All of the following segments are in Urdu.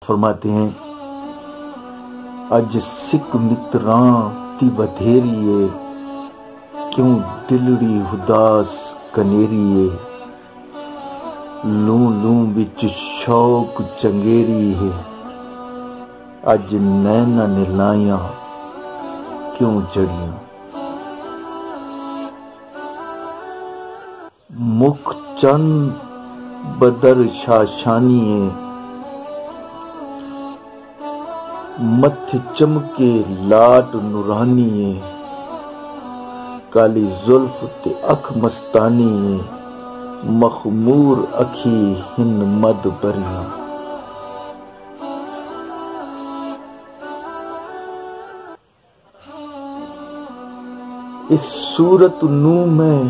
فرماتے ہیں اج سکھ متراں دی بدھیری ہے کیوں دلڑی اداس کنیری ہے لوں لوں وچ شوق چنگیری ہے اج نینا نے لائیاں کیوں جڑیاں مکھ چند بدر شاشانی ہے متھ چمکے لاٹ نورانی ہے کالی زلف تے اکھ مستانی ہے مخمور اکھی ہن مد بریاں اس صورت نو میں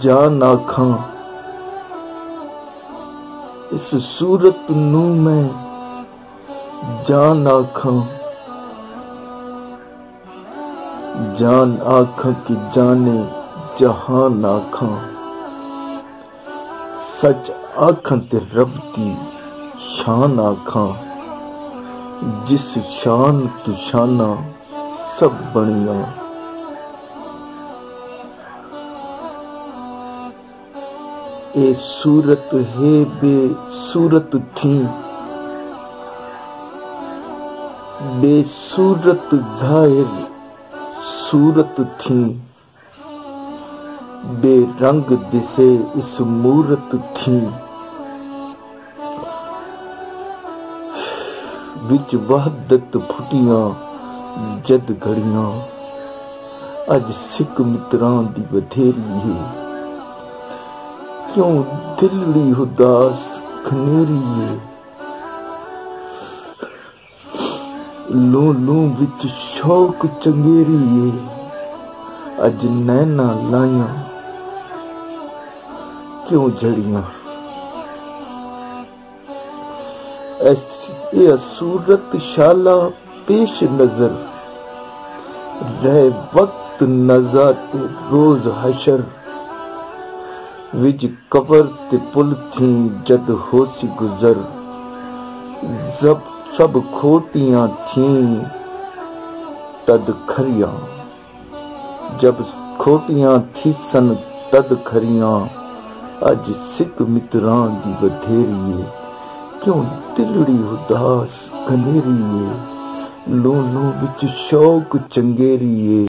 جان آکھاں اس صورت نو میں جان آکھاں جان آکھاں کہ جانے جہان آکھاں سچ آکھاں تے رب دی شان آکھاں جس شان تو شاناں سب بنیاں اے صورت ہے بے صورت تھی بے صورت ظاہر صورت تھی بے رنگ دسے اس مورت تھی وچ وحدت پھٹیاں جد گھڑیاں اج سکھ متراں دی بدھیری ہے کیوں دلڑی اداس کھنیری ہے لوں لوں وچ شوق چنگیری ہے اج نینا لائیاں کیوں جڑیاں اے صورت شالا پیش نظر رہ وقت نزا تے روز حشر وج قبر تے پل تھی جد ہو سی گزر سب کھوٹیاں تھیں تد کھریاں جب کھوٹیاں تھی سن تد کھریاں اج سکھ متراں دی بدھیری ہے کیوں دلڑی اداس کنیری ہے لوں لوں وچ شوق چنگیری ہے